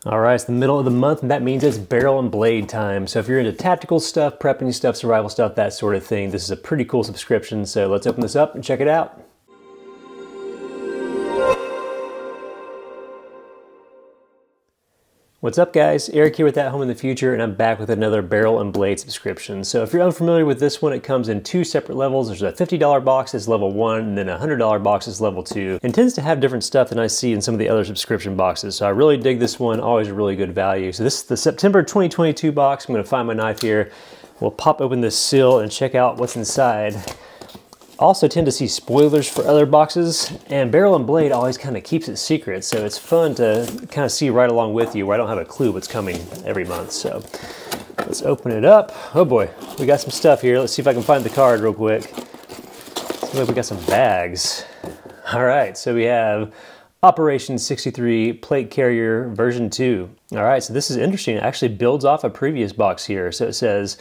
All right, it's the middle of the month, and that means it's barrel and blade time. So if you're into tactical stuff, prepping stuff, survival stuff, that sort of thing, this is a pretty cool subscription. So let's open this up and check it out. What's up guys, Eric here with ATHOME in the Future, and I'm back with another barrel and blade subscription. So if you're unfamiliar with this one, it comes in two separate levels. There's a $50 box that's level 1, and then a $100 box is level 2. It tends to have different stuff than I see in some of the other subscription boxes. So I really dig this one, always a really good value. So this is the September 2022 box. I'm gonna find my knife here. We'll pop open this seal and check out what's inside. Also tend to see spoilers for other boxes, and Barrel and Blade always kind of keeps it secret, so it's fun to kind of see right along with you where I don't have a clue what's coming every month. So let's open it up. Oh boy, we got some stuff here. Let's see if I can find the card real quick. Looks like we got some bags. All right, so we have Operation 63 Plate Carrier version 2. All right, so this is interesting. It actually builds off a previous box here. So it says,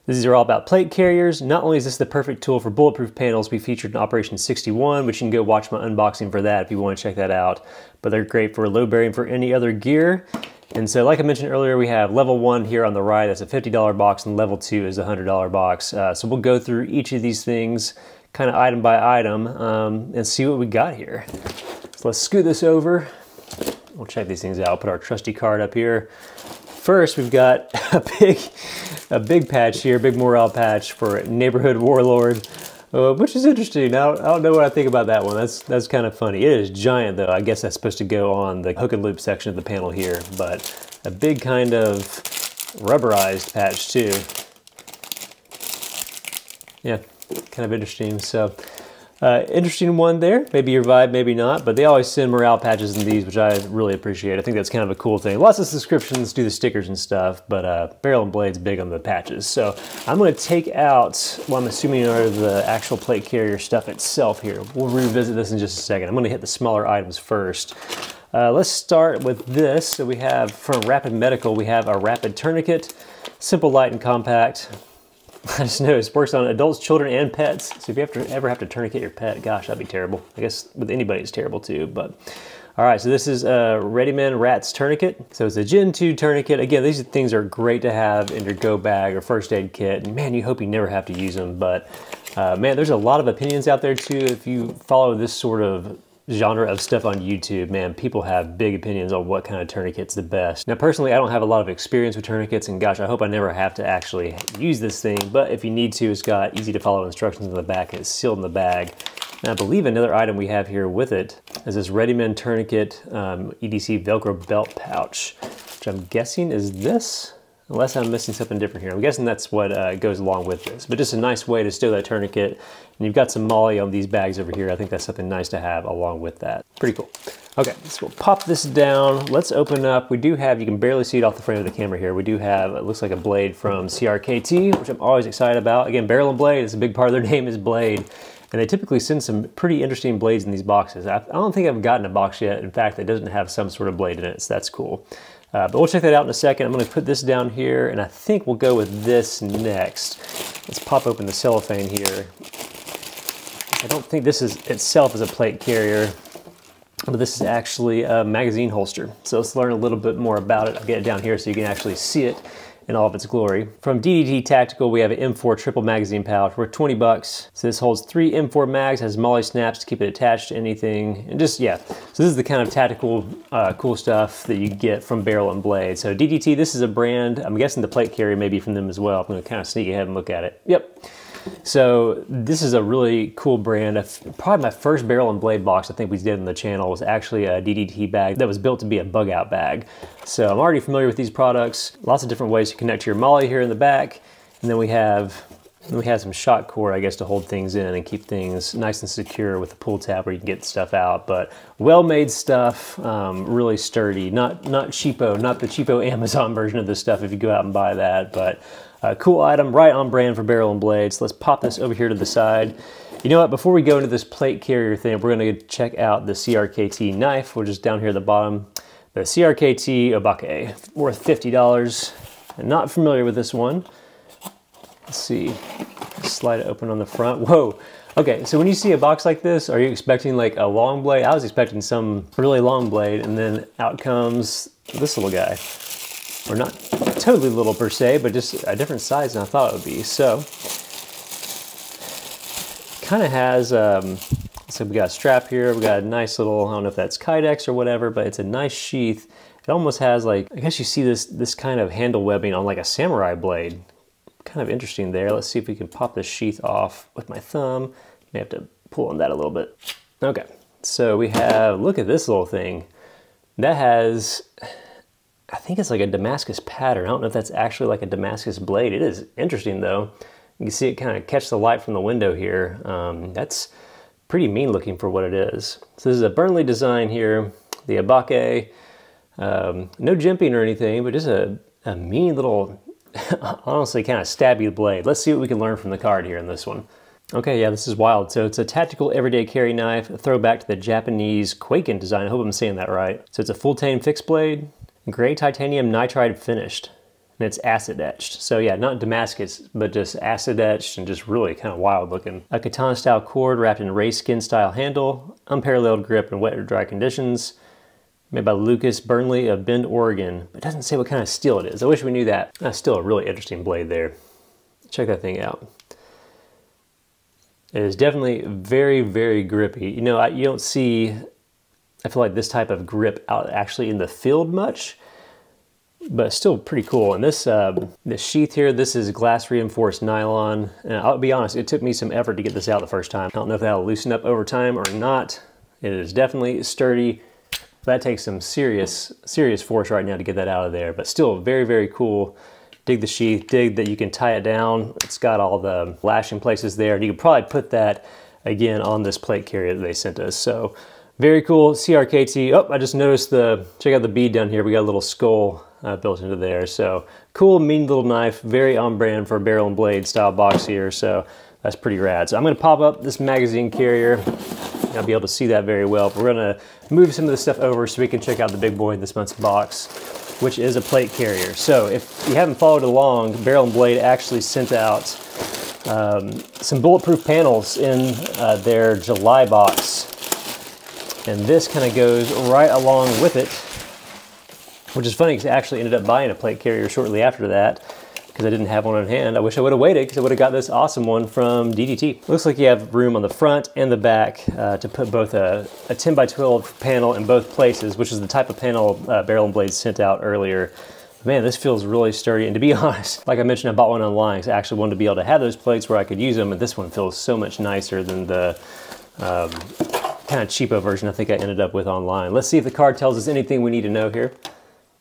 these are all about plate carriers. Not only is this the perfect tool for bulletproof panels, we featured in Operation 61, which you can go watch my unboxing for that if you want to check that out. But they're great for load bearing for any other gear. And so like I mentioned earlier, we have level 1 here on the right. That's a $50 box, and level 2 is a $100 box. So we'll go through each of these things kind of item by item and see what we got here. So let's scoot this over. We'll check these things out. I'll put our trusty card up here. First, we've got a big patch here, big morale patch for Neighborhood Warlord, which is interesting. I don't know what I think about that one. That's kind of funny. It is giant though. I guess that's supposed to go on the hook and loop section of the panel here, but a big kind of rubberized patch too. Yeah, kind of interesting. So interesting one there. Maybe your vibe, maybe not, but they always send morale patches in these, which I really appreciate. I think that's kind of a cool thing. Lots of subscriptions do the stickers and stuff, but Barrel and Blade's big on the patches. So I'm going to take out, well, I'm assuming are the actual plate carrier stuff itself here. We'll revisit this in just a second. I'm going to hit the smaller items first. Let's start with this. So we have, from Rapid Medical, we have a Rapid Tourniquet. Simple, light, and compact. I just noticed, works on adults, children, and pets. So if you ever have to tourniquet your pet, gosh, that'd be terrible. I guess with anybody it's terrible too, but. All right, so this is a Readyman Rat's Tourniquet. So it's a Gen 2 tourniquet. Again, these things are great to have in your go bag or first aid kit. And man, you hope you never have to use them, but man, there's a lot of opinions out there too. If you follow this sort of genre of stuff on YouTube, man, people have big opinions on what kind of tourniquet's the best. Now, personally, I don't have a lot of experience with tourniquets, and gosh, I hope I never have to actually use this thing, but if you need to, it's got easy to follow instructions on the back, and it's sealed in the bag. And I believe another item we have here with it is this Readyman Tourniquet EDC Velcro belt pouch, which I'm guessing is this, unless I'm missing something different here. I'm guessing that's what goes along with this, but just a nice way to stow that tourniquet. And you've got some molly on these bags over here. I think that's something nice to have along with that. Pretty cool. Okay, so we'll pop this down. Let's open up. We do have, you can barely see it off the frame of the camera here. We do have, it looks like a blade from Crkt, which I'm always excited about. Again, Barrel and Blade is a big part of their name is Blade. And they typically send some pretty interesting blades in these boxes. I don't think I've gotten a box yet, in fact, that doesn't have some sort of blade in it, so that's cool. But we'll check that out in a second. I'm gonna put this down here, and I think we'll go with this next. Let's pop open the cellophane here. I don't think this is itself is a plate carrier, but this is actually a magazine holster. So let's learn a little bit more about it. I'll get it down here so you can actually see it in all of its glory. From DDT Tactical, we have an M4 triple magazine pouch worth 20 bucks. So this holds 3 M4 mags, has molly snaps to keep it attached to anything, and just, yeah. So this is the kind of tactical, cool stuff that you get from Barrel and Blade. So DDT, this is a brand, I'm guessing the plate carrier may be from them as well. I'm gonna kind of sneak ahead and look at it. Yep. So this is a really cool brand. Probably my first Barrel and Blade box I think we did on the channel was actually a DDT bag that was built to be a bug out bag. So I'm already familiar with these products. Lots of different ways to connect to your molly here in the back. And then we have some shock cord, I guess, to hold things in and keep things nice and secure with a pull tab where you can get stuff out. But well-made stuff, really sturdy. Not cheapo, not the cheapo Amazon version of this stuff if you go out and buy that. But a cool item, right on brand for Barrel and Blade. So let's pop this over here to the side. You know what, before we go into this plate carrier thing, we're gonna check out the Crkt knife, which is down here at the bottom. The Crkt Obake, worth $50. I'm not familiar with this one. Let's see, slide it open on the front. Whoa, Okay, so when you see a box like this, are you expecting like a long blade? I was expecting some really long blade, and then out comes this little guy. Or not totally little per se, but just a different size than I thought it would be. So, kind of has, so we got a strap here, we got a nice little, I don't know if that's Kydex or whatever, but it's a nice sheath. It almost has like, I guess you see this kind of handle webbing on like a samurai blade. Kind of interesting there. Let's see if we can pop this sheath off with my thumb. May have to pull on that a little bit. Okay, so we have, look at this little thing. That has, I think it's like a Damascus pattern. I don't know if that's actually like a Damascus blade. It is interesting though. You can see it kind of catch the light from the window here. That's pretty mean looking for what it is. So this is a Burnley design here, the Abake. No jimping or anything, but just a mean little, honestly kind of stabby blade. Let's see what we can learn from the card here in this one. Okay, yeah, this is wild. So it's a tactical everyday carry knife, a throwback to the Japanese Quaken design. I hope I'm saying that right. So it's a full-tane fixed blade, gray titanium nitride finished, and it's acid etched. So yeah, not Damascus, but just acid etched and just really kind of wild looking. A katana style cord wrapped in race skin style handle, unparalleled grip in wet or dry conditions. Made by Lucas Burnley of Bend, Oregon. But it doesn't say what kind of steel it is. I wish we knew that. That's still a really interesting blade there. Check that thing out. It is definitely very, very grippy. You know, you don't see, I feel like this type of grip out actually in the field much, but still pretty cool. And this sheath here, this is glass reinforced nylon. And I'll be honest, it took me some effort to get this out the first time. I don't know if that'll loosen up over time or not. It is definitely sturdy. That takes some serious force right now to get that out of there, but still very, very cool. Dig the sheath, dig that you can tie it down. It's got all the lashing places there, and you could probably put that again on this plate carrier that they sent us. So very cool, CRKT. Oh, I just noticed check out the bead down here. We got a little skull built into there. So cool, mean little knife, very on brand for a barrel and blade style box here. So that's pretty rad. So I'm gonna pop up this magazine carrier. I'll be able to see that very well. But we're gonna move some of this stuff over so we can check out the big boy in this month's box, which is a plate carrier. So if you haven't followed along, Barrel and Blade actually sent out some bulletproof panels in their July box. And this kind of goes right along with it, which is funny because I actually ended up buying a plate carrier shortly after that because I didn't have one on hand. I wish I would have waited because I would have got this awesome one from DDT. Looks like you have room on the front and the back to put both a 10 by 12 panel in both places, which is the type of panel Barrel and Blade sent out earlier. Man, this feels really sturdy. And to be honest, like I mentioned, I bought one online because I actually wanted to be able to have those plates where I could use them, and this one feels so much nicer than the kind of cheapo version I think I ended up with online. Let's see if the card tells us anything we need to know here.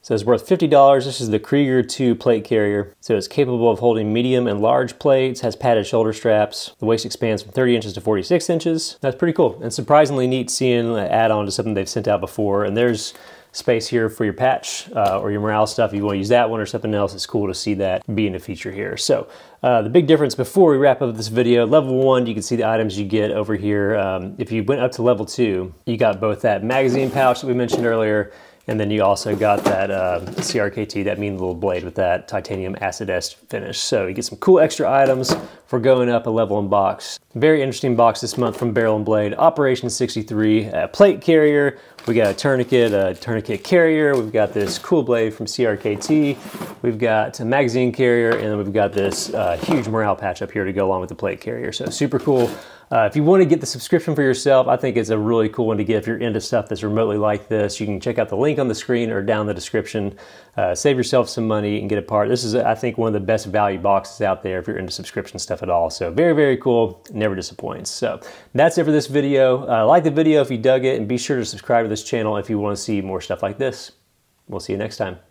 So it's worth $50. This is the Krieger 2 plate carrier. So it's capable of holding medium and large plates, has padded shoulder straps. The waist expands from 30 inches to 46 inches. That's pretty cool. And surprisingly neat seeing an add-on to something they've sent out before. And there's space here for your patch or your morale stuff. If you want to use that one or something else, it's cool to see that being a feature here. So the big difference before we wrap up this video, level 1, you can see the items you get over here. If you went up to level 2, you got both that magazine pouch that we mentioned earlier, and then you also got that CRKT, that mean little blade with that titanium acid etched finish. So you get some cool extra items for going up a level in box. Very interesting box this month from Barrel and Blade. Operation 63, a plate carrier. We got a tourniquet carrier. We've got this cool blade from CRKT. We've got a magazine carrier, and then we've got this huge morale patch up here to go along with the plate carrier. So super cool. If you want to get the subscription for yourself, I think it's a really cool one to get if you're into stuff that's remotely like this. You can check out the link on the screen or down in the description. Save yourself some money and get a part. This is, I think, one of the best value boxes out there if you're into subscription stuff at all. So very, very cool. Never disappoints. So that's it for this video. Like the video if you dug it, and be sure to subscribe to this channel if you want to see more stuff like this. We'll see you next time.